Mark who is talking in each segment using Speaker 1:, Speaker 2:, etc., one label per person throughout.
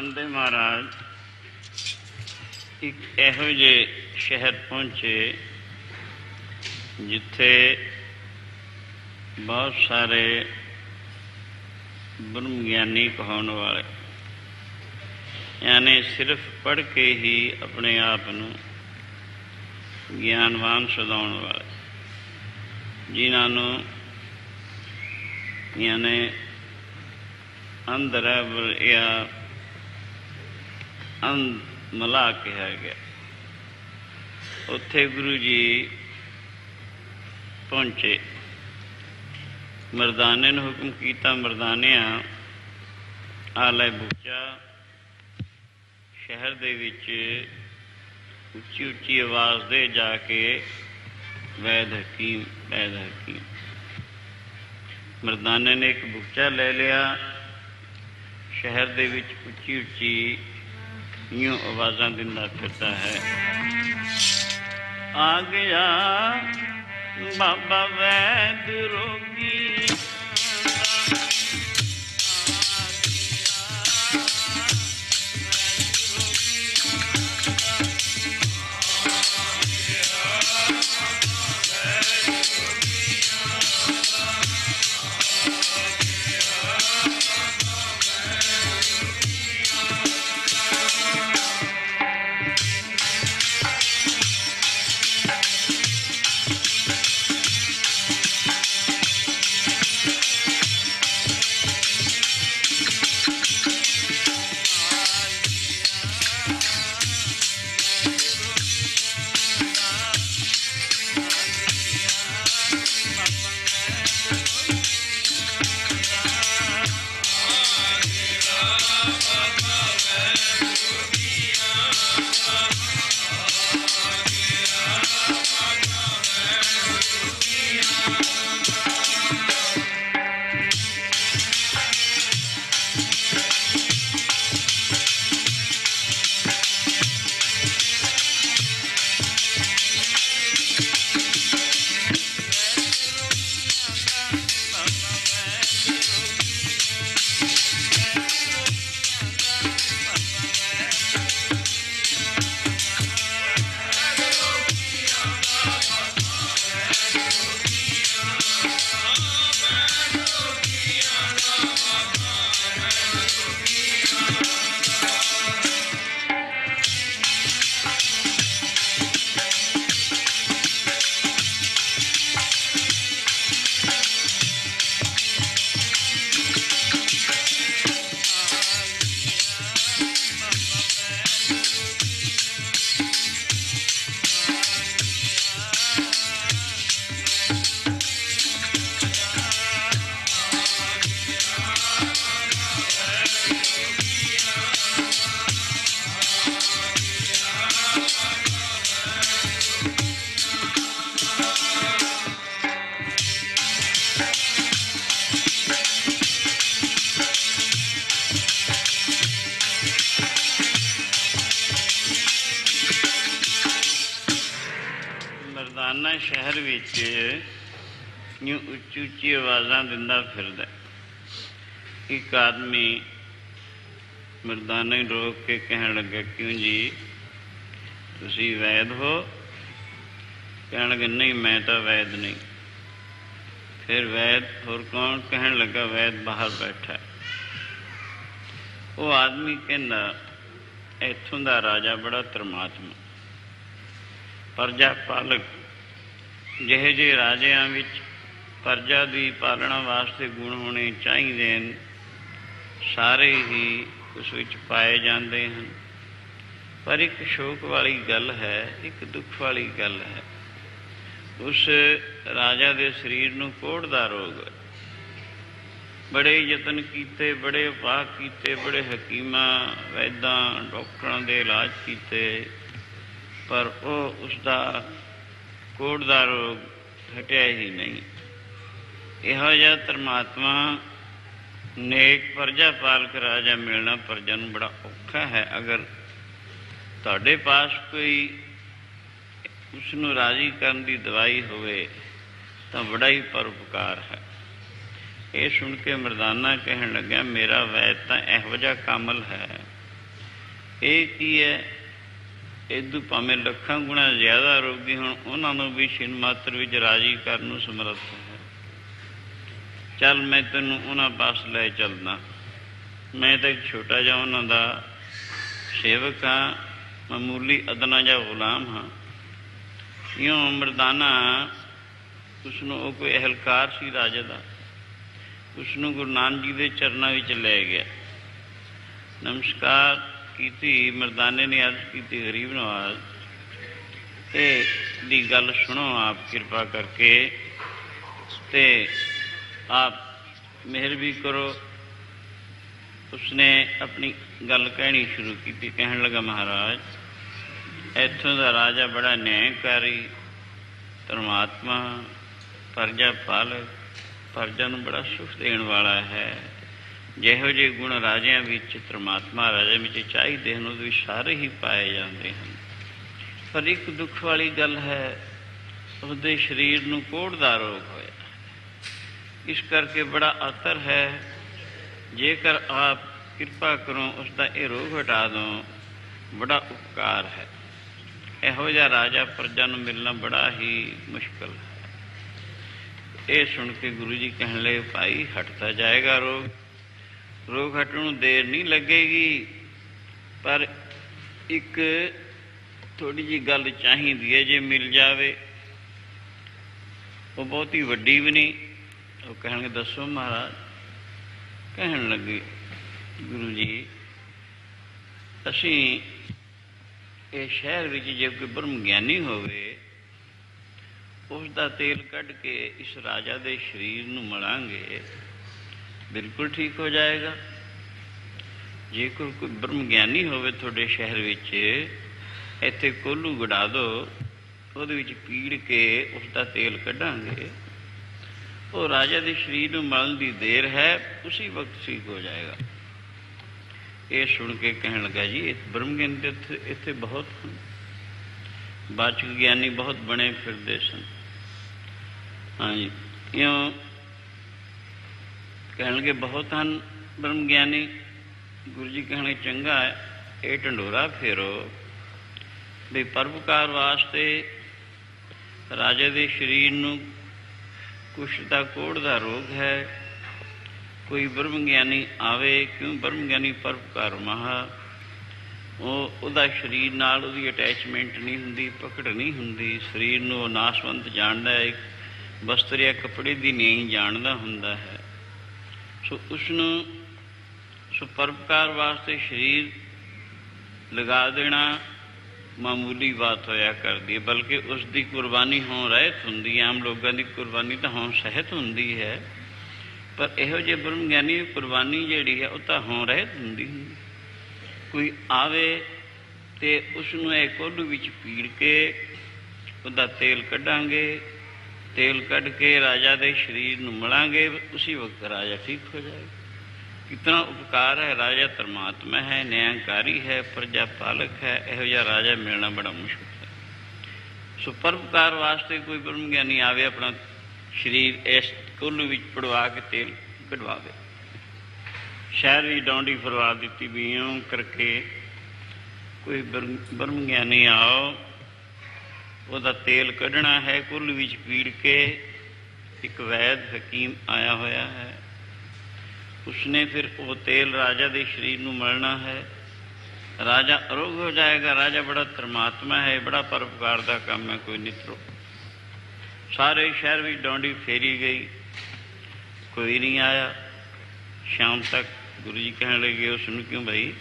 Speaker 1: ਆਂਦੇ ਮਹਾਰਾਜ ਇੱਕ ਇਹੋ ਜਿਹੇ ਸ਼ਹਿਰ ਪਹੁੰਚੇ ਜਿੱਥੇ ਬਹੁਤ ਸਾਰੇ ਬ੍ਰਹਮ ਗਿਆਨੀ ਕਹਾਉਣ ਵਾਲੇ, यानी सिर्फ पढ़ के ही अपने आप ਨੂੰ ਗਿਆਨਵਾਨ ਸਦਾਉਣ ਵਾਲੇ, ਜਿਨ੍ਹਾਂ ਨੂੰ यानी ਅੰਧਰਵ ਜਾਂ ਮਲਾ ਕਿਹਾ ਗਿਆ। ਉੱਥੇ ਗੁਰੂ ਜੀ ਪਹੁੰਚੇ। ਮਰਦਾਨੇ ਨੂੰ ਹੁਕਮ ਕੀਤਾ, ਮਰਦਾਨਿਆਂ ਆ ਲੈ ਬੁੱਚਾ। शहर दे विच उच्ची उच्ची आवाज़ दे जाके वैद हकीम वैद हकीम। मरदाने ने एक बुच्चा ले लिया। शहर दे विच उच्ची उच्ची यूं आवाज़ां दिंदा फिरदा है। आ गया बाबा वैद रोगी, शहर विच यूं उच्ची उच्ची आवाज़ां दिंदा फिरदा। एक आदमी मर्दाने रोक के कहन लगा, क्यों जी तुसी वैद हो? कहन लगे नहीं मैं तो वैद नहीं। फिर वैद होर कौन? कहन लगा वैद बाहर बैठा। वो आदमी कहंदा इत्थों दा राजा बड़ा धर्मात्मा, प्रजा पालक। ਜਿਹੇ ਜਿਹੇ ਰਾਜਿਆਂ ਵਿੱਚ ਪ੍ਰਜਾ ਦੀ ਪਾਲਣਾ ਵਾਸਤੇ ਗੁਣ ਹੋਣੇ ਚਾਹੀਦੇ ਹਨ, ਸਾਰੇ ਹੀ ਉਸ ਵਿੱਚ ਪਾਏ ਜਾਂਦੇ ਹਨ। ਪਰ ਇੱਕ ਸ਼ੋਕ ਵਾਲੀ ਗੱਲ ਹੈ, ਇੱਕ ਦੁੱਖ ਵਾਲੀ ਗੱਲ ਹੈ। ਉਸ ਰਾਜਾ ਦੇ ਸਰੀਰ ਨੂੰ ਕੋਹੜ ਦਾ ਰੋਗ ਹੈ। ਬੜੇ ਯਤਨ ਕੀਤੇ, ਬੜੇ ਉਪਾਅ ਕੀਤੇ, ਬੜੇ ਹਕੀਮਾਂ ਵੈਦਾਂ ਡਾਕਟਰਾਂ ਦੇ ਇਲਾਜ ਕੀਤੇ, ਪਰ ਉਹ ਉਸਦਾ ਕੋਹੜ ਦਾ ਰੋਗ ਹਟਿਆ ਹੀ ਨਹੀਂ। ਇਹੋ ਜਿਹਾ ਧਰਮਾਤਮਾ ਨੇਕ ਪ੍ਰਜਾ ਪਾਲਕ ਰਾਜਾ ਮਿਲਣਾ ਪ੍ਰਜਾ ਨੂੰ ਬੜਾ ਔਖਾ ਹੈ। ਅਗਰ ਤੁਹਾਡੇ ਪਾਸ ਕੋਈ ਉਸਨੂੰ ਰਾਜ਼ੀ ਕਰਨ ਦੀ ਦਵਾਈ ਹੋਵੇ ਤਾਂ ਬੜਾ ਹੀ ਪਰਉਪਕਾਰ ਹੈ। ਇਹ ਸੁਣ ਕੇ ਮਰਦਾਨਾ ਕਹਿਣ ਲੱਗਿਆ, ਮੇਰਾ ਵੈਦ ਤਾਂ ਇਹੋ ਜਿਹਾ ਕਾਮਲ ਹੈ ਇਹ ਕੀ ਹੈ? ਇਦੋਂ ਭਾਵੇਂ ਲੱਖਾਂ ਗੁਣਾ ਜ਼ਿਆਦਾ ਰੋਗੀ ਹੋਣ, ਉਹਨਾਂ ਨੂੰ ਵੀ ਛਿਨ ਮਾਤਰ ਵਿੱਚ ਰਾਜੀ ਕਰਨ ਨੂੰ ਸਮਰੱਥ ਹੈ। ਚੱਲ ਮੈਂ ਤੈਨੂੰ ਉਹਨਾਂ ਪਾਸ ਲੈ ਚੱਲਦਾ। ਮੈਂ ਤਾਂ ਇੱਕ ਛੋਟਾ ਜਿਹਾ ਉਹਨਾਂ ਦਾ ਸੇਵਕ ਹਾਂ, ਮਾਮੂਲੀ ਅਦਨਾ ਜਿਹਾ ਗੁਲਾਮ ਹਾਂ। ਇਉਂ ਮਰਦਾਨਾ ਉਸਨੂੰ, ਉਹ ਕੋਈ ਅਹਿਲਕਾਰ ਸੀ ਰਾਜੇ ਦਾ, ਉਸਨੂੰ ਗੁਰੂ ਨਾਨਕ ਜੀ ਦੇ ਚਰਨਾਂ ਵਿੱਚ ਲੈ ਗਿਆ। ਨਮਸਕਾਰ ਕੀਤੀ। ਮਰਦਾਨੇ ਨੇ ਅਰਜ਼ ਕੀਤੀ, ਗਰੀਬ ਨਵਾਜ਼, ਇਹ ਦੀ ਗੱਲ ਸੁਣੋ ਆਪ ਕਿਰਪਾ ਕਰਕੇ, ਤੇ ਆਪ ਮਿਹਰ ਵੀ ਕਰੋ। ਉਸਨੇ ਆਪਣੀ ਗੱਲ ਕਹਿਣੀ ਸ਼ੁਰੂ ਕੀਤੀ। ਕਹਿਣ ਲੱਗਾ, ਮਹਾਰਾਜ, ਇੱਥੋਂ ਦਾ ਰਾਜਾ ਬੜਾ ਨਿਆਂਕਾਰੀ, ਧਰਮਾਤਮਾ, ਪ੍ਰਜਾ ਪਾਲਕ, ਪ੍ਰਜਾ ਨੂੰ ਬੜਾ ਸੁਖ ਦੇਣ ਵਾਲਾ ਹੈ। ਜਿਹੋ ਜਿਹੇ ਗੁਣ ਰਾਜਿਆਂ ਵਿੱਚ, ਧਰਮਾਤਮਾ ਰਾਜਿਆਂ ਵਿੱਚ ਚਾਹੀਦੇ ਹਨ, ਉਹਦੇ ਵਿੱਚ ਸਾਰੇ ਹੀ ਪਾਏ ਜਾਂਦੇ ਹਨ। ਪਰ ਇੱਕ ਦੁੱਖ ਵਾਲੀ ਗੱਲ ਹੈ, ਉਸਦੇ ਸਰੀਰ ਨੂੰ ਕੋਹੜ ਦਾ ਰੋਗ ਹੋਇਆ। ਇਸ ਕਰਕੇ ਬੜਾ ਆਤਰ ਹੈ। ਜੇਕਰ ਆਪ ਕਿਰਪਾ ਕਰੋ ਉਸਦਾ ਇਹ ਰੋਗ ਹਟਾ ਦਿਓ, ਬੜਾ ਉਪਕਾਰ ਹੈ। ਇਹੋ ਜਿਹਾ ਰਾਜਾ ਪ੍ਰਜਾ ਨੂੰ ਮਿਲਣਾ ਬੜਾ ਹੀ ਮੁਸ਼ਕਲ ਹੈ। ਇਹ ਸੁਣ ਕੇ ਗੁਰੂ ਜੀ ਕਹਿਣ ਲੱਗੇ, ਭਾਈ ਹਟਦਾ ਜਾਏਗਾ ਰੋਗ, ਰੋਗ ਹਟਣ ਨੂੰ ਦੇਰ ਨਹੀਂ ਲੱਗੇਗੀ, ਪਰ ਇੱਕ ਥੋੜ੍ਹੀ ਜਿਹੀ ਗੱਲ ਚਾਹੀਦੀ ਹੈ, ਜੇ ਮਿਲ ਜਾਵੇ। ਉਹ ਬਹੁਤੀ ਵੱਡੀ ਵੀ ਨਹੀਂ। ਉਹ ਕਹਿਣਗੇ, ਦੱਸੋ ਮਹਾਰਾਜ। ਕਹਿਣ ਲੱਗੇ, ਗੁਰੂ ਜੀ, ਅਸੀਂ ਇਹ ਸ਼ਹਿਰ ਵਿੱਚ ਜੇ ਕੋਈ ਬ੍ਰਹਮ ਗਿਆਨੀ ਹੋਵੇ, ਉਸ ਦਾ ਤੇਲ ਕੱਢ ਕੇ ਇਸ ਰਾਜਾ ਦੇ ਸਰੀਰ ਨੂੰ ਮਲਾਂਗੇ, ਬਿਲਕੁਲ ਠੀਕ ਹੋ ਜਾਏਗਾ। ਜੇਕਰ ਕੋਈ ਬ੍ਰਹਮ ਗਿਆਨੀ ਹੋਵੇ ਤੁਹਾਡੇ ਸ਼ਹਿਰ ਵਿੱਚ, ਇੱਥੇ ਕੋਹਲੂ ਗੜਾ ਦਿਓ, ਉਹਦੇ ਵਿੱਚ ਪੀੜ ਕੇ ਉਸ ਦਾ ਤੇਲ ਕੱਢਾਂਗੇ, ਉਹ ਰਾਜਾ ਦੇ ਸਰੀਰ ਨੂੰ ਮਲਣ ਦੀ ਦੇਰ ਹੈ, ਉਸੀ ਵਕਤ ਠੀਕ ਹੋ ਜਾਏਗਾ। ਇਹ ਸੁਣ ਕੇ ਕਹਿਣ ਲੱਗਾ, ਜੀ ਇਹ ਬ੍ਰਹਮ ਗਿਆਨੀ ਇੱਥੇ ਬਹੁਤ ਹਨ, ਵਾਚਕ ਗਿਆਨੀ ਬਹੁਤ ਬਣੇ ਫਿਰਦੇ ਸਨ। ਹਾਂਜੀ, ਇਉਂ ਕਹਿਣ ਲੱਗੇ, ਬਹੁਤ ਹਨ ਬ੍ਰਹਮ ਗਿਆਨੀ। ਗੁਰੂ ਜੀ ਕਹਿਣਗੇ, ਚੰਗਾ ਹੈ, ਇਹ ਢੰਡੋਰਾ ਫੇਰੋ ਵੀ ਪਰਉਪਕਾਰ ਵਾਸਤੇ ਰਾਜੇ ਦੇ ਸਰੀਰ ਨੂੰ ਕੁਸ਼ਟ ਦਾ, ਕੋਹੜ ਦਾ ਰੋਗ ਹੈ, ਕੋਈ ਬ੍ਰਹਮ ਗਿਆਨੀ ਆਵੇ। ਕਿਉਂ? ਬ੍ਰਹਮ ਗਿਆਨੀ ਪਰਉਪਕਾਰ ਮਹਾ, ਉਹਦਾ ਸਰੀਰ ਨਾਲ ਉਹਦੀ ਅਟੈਚਮੈਂਟ ਨਹੀਂ ਹੁੰਦੀ, ਪਕੜ ਨਹੀਂ ਹੁੰਦੀ। ਸਰੀਰ ਨੂੰ ਉਹ ਨਾਸਵੰਤ ਜਾਣਦਾ ਹੈ, ਇੱਕ ਵਸਤਰ ਜਾਂ ਕੱਪੜੇ ਦੀ ਨਹੀਂ ਜਾਣਦਾ ਹੁੰਦਾ ਹੈ। ਸੋ ਉਸਨੂੰ ਪਰਉਪਕਾਰ ਵਾਸਤੇ ਸਰੀਰ ਲਗਾ ਦੇਣਾ ਮਾਮੂਲੀ ਬਾਤ ਹੋਇਆ ਕਰਦੀ ਹੈ, ਬਲਕਿ ਉਸ ਦੀ ਕੁਰਬਾਨੀ ਹੋਂ ਰਹਿਤ ਹੁੰਦੀ ਹੈ। ਆਮ ਲੋਕਾਂ ਦੀ ਕੁਰਬਾਨੀ ਤਾਂ ਹੋਂ ਸਹਿਤ ਹੁੰਦੀ ਹੈ, ਪਰ ਇਹੋ ਜਿਹੇ ਬ੍ਰਹਮ ਗਿਆਨੀ ਦੀ ਕੁਰਬਾਨੀ ਜਿਹੜੀ ਹੈ ਉਹ ਤਾਂ ਹੋਂ ਰਹਿਤ ਹੁੰਦੀ। ਕੋਈ ਆਵੇ ਤੇ ਉਸਨੂੰ ਇਹ ਕੋਹਲੂ ਵਿੱਚ ਪੀੜ ਕੇ ਉਹਦਾ ਤੇਲ ਕੱਢਾਂਗੇ, ਤੇਲ ਕੱਢ ਕੇ ਰਾਜਾ ਦੇ ਸਰੀਰ ਨੂੰ ਮਲਾਂਗੇ, ਉਸੀ ਵਕਤ ਰਾਜਾ ਠੀਕ ਹੋ ਜਾਏਗਾ। ਕਿਤਨਾ ਉਪਕਾਰ ਹੈ। ਰਾਜਾ ਧਰਮਾਤਮਾ ਹੈ, ਨਿਆਂਕਾਰੀ ਹੈ, ਪ੍ਰਜਾ ਪਾਲਕ ਹੈ। ਇਹੋ ਜਿਹਾ ਰਾਜਾ ਮਿਲਣਾ ਬੜਾ ਮੁਸ਼ਕਿਲ ਹੈ। ਸੋ ਪਰਉਪਕਾਰ ਵਾਸਤੇ ਕੋਈ ਬ੍ਰਹਮ ਗਿਆਨੀ ਆਵੇ, ਆਪਣਾ ਸਰੀਰ ਇਸ ਕੋਹਲੂ ਵਿੱਚ ਪੜਵਾ ਕੇ ਤੇਲ ਕਢਵਾਵੇ। ਸ਼ਹਿਰ ਵੀ ਡੌਂਡੀ ਫਰਵਾ ਦਿੱਤੀ ਵੀ ਇਉਂ ਕਰਕੇ ਕੋਈ ਬ੍ਰਹਮ ਗਿਆਨੀ ਆਓ, ਉਹਦਾ ਤੇਲ ਕੱਢਣਾ ਹੈ। ਕੋਹਲੂ ਵਿੱਚ ਪੀੜ ਕੇ ਇੱਕ ਵੈਦ ਹਕੀਮ ਆਇਆ ਹੋਇਆ ਹੈ, ਉਸਨੇ ਫਿਰ ਉਹ ਤੇਲ ਰਾਜਾ ਦੇ ਸਰੀਰ ਨੂੰ ਮਲਣਾ ਹੈ। ਰਾਜਾ ਅਰੋਗ ਹੋ ਜਾਏਗਾ। ਰਾਜਾ ਬੜਾ ਧਰਮਾਤਮਾ ਹੈ, ਬੜਾ ਪਰਉਪਕਾਰ ਦਾ ਕੰਮ ਹੈ, ਕੋਈ ਨਿਤਰੋ। ਸਾਰੇ ਸ਼ਹਿਰ ਵਿੱਚ ਡੌਂਡੀ ਫੇਰੀ ਗਈ, ਕੋਈ ਨਹੀਂ ਆਇਆ। ਸ਼ਾਮ ਤੱਕ ਗੁਰੂ ਜੀ ਕਹਿਣ ਲੱਗੇ, ਉਸ ਨੂੰ, ਕਿਉਂ ਭਾਈ,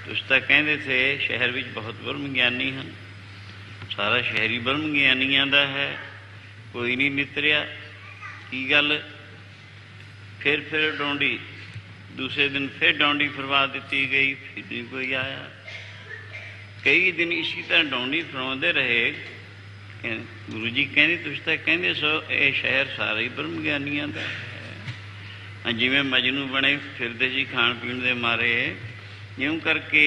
Speaker 1: ਤੁਸੀਂ ਤਾਂ ਕਹਿੰਦੇ ਥੇ ਸ਼ਹਿਰ ਵਿੱਚ ਬਹੁਤ ਬ੍ਰਹਮ ਗਿਆਨੀ ਹਨ, ਸਾਰਾ ਸ਼ਹਿਰੀ ਬ੍ਰਹਮ ਗਿਆਨੀਆਂ ਦਾ ਹੈ, ਕੋਈ ਨਹੀਂ ਨਿਤਰਿਆ, ਕੀ ਗੱਲ? ਫਿਰ ਡੌਂਡੀ, ਦੂਸਰੇ ਦਿਨ ਫਿਰ ਡੌਂਡੀ ਫਰਵਾ ਦਿੱਤੀ ਗਈ, ਫਿਰ ਨਹੀਂ ਕੋਈ ਆਇਆ। ਕਈ ਦਿਨ ਇਸੀ ਤਰ੍ਹਾਂ ਡੌਂਡੀ ਫਰਵਾਉਂਦੇ ਰਹੇ। ਗੁਰੂ ਜੀ ਕਹਿੰਦੇ, ਤੁਸੀਂ ਤਾਂ ਕਹਿੰਦੇ ਸੋ ਇਹ ਸ਼ਹਿਰ ਸਾਰਾ ਹੀ ਬ੍ਰਹਮ ਗਿਆਨੀਆਂ ਦਾ ਹੈ। ਜਿਵੇਂ ਮਜਨੂ ਬਣੇ ਫਿਰਦੇ ਸੀ ਖਾਣ ਪੀਣ ਦੇ ਮਾਰੇ, ਇਉਂ ਕਰਕੇ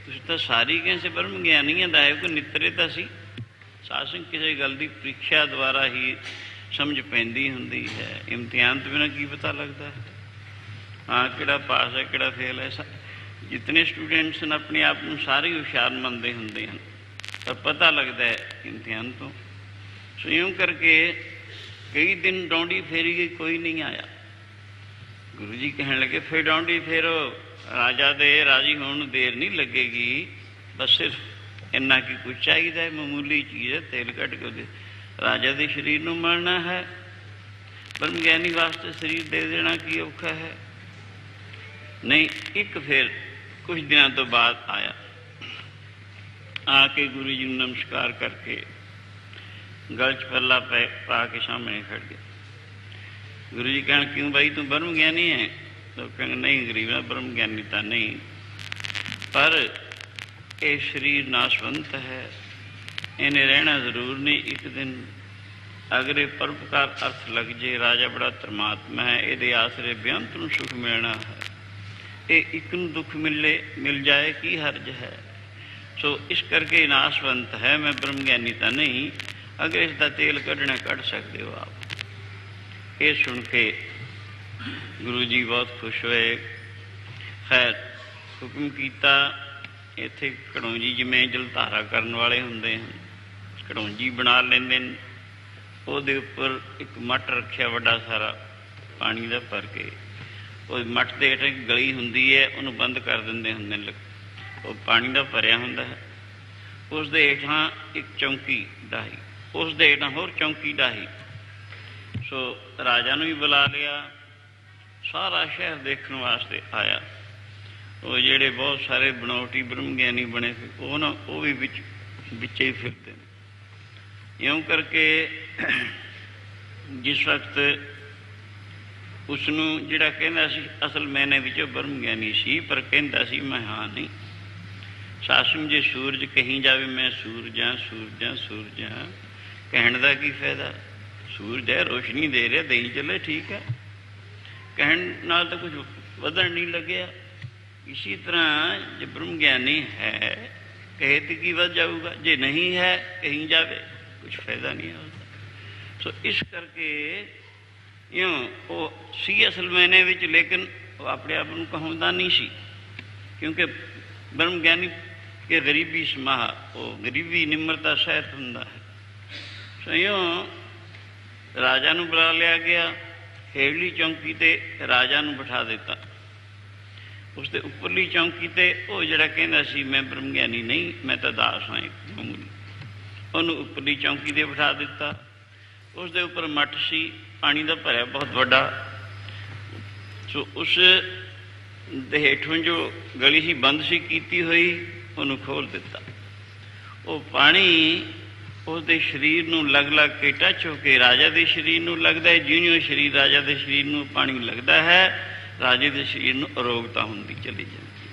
Speaker 1: ਤੁਸੀਂ ਤਾਂ ਸਾਰੀ ਕਹਿੰਦੇ ਬ੍ਰਹਮ ਗਿਆਨੀਆਂ ਦਾ ਹੈ। ਕੋਈ ਨਿਤਰੇ ਤਾਂ ਸੀ। ਸਾਧ ਸੰਗਤ ਕਿਸੇ ਗੱਲ ਦੀ ਪ੍ਰੀਖਿਆ ਦੁਆਰਾ ਹੀ ਸਮਝ ਪੈਂਦੀ ਹੁੰਦੀ ਹੈ, ਇਮਤਿਹਾਨ ਤੋਂ ਬਿਨਾਂ ਕੀ ਪਤਾ ਲੱਗਦਾ ਹੈ। ਹਾਂ, ਕਿਹੜਾ ਪਾਸ ਹੈ, ਕਿਹੜਾ ਫੇਲ ਹੈ। जितने स्टूडेंट्स ने अपने आप को सारे हुशियार मनते होंगे हैं, पर पता लगता है इम्तिहान तो। सो यूँ करके कई दिन डौंडी फेरी गई, कोई नहीं आया। गुरु जी कहने लगे फिर डौंडी फेरो, राजा दे राजी होने देर नहीं लगेगी, बस सिर्फ इन्ना की कुछ चाहिए, मामूली चीज़ है, तेल कट के दे राजा के शरीर को मरना है, ब्रह्म ज्ञानी वास्ते शरीर दे देना की औखा है। नहीं, एक फिर कुछ दिनों तो बाद आया, आके गुरु जी ने नमस्कार करके गल च पल्ला पा के सामने खड़ गया। गुरु जी कहन क्यों भाई तू ब्रह्म ज्ञानी है? तो कहेंगे नहीं गरीब ना, ब्रह्म ज्ञानी तो नहीं, पर ये शरीर नाशवंत है, इन्हें रहना जरूर नहीं। एक दिन अगर ये परोपकार अर्थ लग जे, राजा बड़ा धर्मात्मा है, ये आसरे बेअंत नूं सुख मिलना है, ये एक नूं दुख मिल जाए की हर्ज है। सो इस करके नाशवंत है, मैं ब्रह्म ज्ञानी तो नहीं, अगर इसका तेल कढ़ना कढ़ सकते हो आप। ये सुन के गुरु जी बहुत खुश हुए। खैर हुक्म किया, इत्थे घड़ौंजी जिमें जलधारा करने वाले होंगे हैं, घड़ौंजी बना लेंदे हैं, ਉਹਦੇ ਉੱਪਰ एक मट रखिया ਵੱਡਾ सारा पानी का भर के, ਉਹ मट ਦੇ ਹੇਠ गली ਹੁੰਦੀ है, ਉਹਨੂੰ बंद कर ਦਿੰਦੇ ਹੁੰਦੇ ਨੇ, ਉਹ पानी का भरिया ਹੁੰਦਾ है। उस दे हेठां एक चौंकी डाही, उस दे हेठां होर चौंकी डाही। सो राजा नूं भी बुला लिया, सारा शहर देखने वास्ते आया। वो ਜਿਹੜੇ बहुत सारे बनावटी ब्रह्म ज्ञानी बने वो ना वो भी बिच ही फिरते हैं। यूँ करके जिस वक्त उसनूं जिहड़ा कहंदा सी असल मैने विचों ब्रह्म ज्ञानी सी, पर कहंदा सी मैं हाँ नहीं। सासम जे सूरज कहीं जावे मैं सूरज हाँ सूरज हाँ सूरज हाँ, कहण दा की फायदा? सूरज है, रोशनी दे रहा, दई चले ठीक है, कहण नाल तो कुछ वधण नहीं लग्या। इसी तरह जो ब्रह्म ज्ञानी है कहे तो की वध जाऊगा, जे नहीं है कहीं जावे कुछ फायदा नहीं होता। सो इस करके यूँ वो सी असल मैने विच, लेकिन वो अपने आप को कहाउंदा नहीं सी, क्योंकि ब्रह्म ज्ञानी के गरीबी समाह, वो गरीबी निम्रता सहित हुंदा है। सो यूँ राजा नूं बुला लिया गया, हेठली चौंकी ते राजा नूं बिठा दिता, उसके उपरली चौंकी ते वो जिहड़ा कहंदा सी मैं ब्रह्म ज्ञानी नहीं, मैं तो दास हाँ एक मामूली, उन्होंने उपरली चौंकी ते बिठा दिता। उसके उपर मट सी पानी का भरिया बहुत बड़ा। सो उस हेठों जो गली सी बंद सी की हुई, उन्होंने खोल दिता। वो पानी उसके शरीर नूं लग लग के टच होके राजा के शरीर नूं लगता है, जिउं शरीर राजा के शरीर नूं पानी लगता है, राजे के शरीर नूं अरोगता होंदी चली जाती।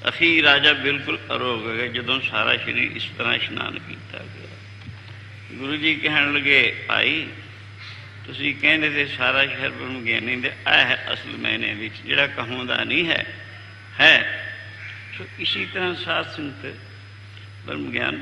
Speaker 1: अखीर राजा बिल्कुल अरोग हो गया जदों सारा शरीर इस तरह इशनान किया गया। गुरु जी कहन लगे भाई तुसीं कहंदे थे सारा शहर ब्रह्म ज्ञानी दे, आ है असल मैने विच जिहड़ा कहाउंदा नहीं है। सो इसी तरह साध संगत ब्रह्म ज्ञान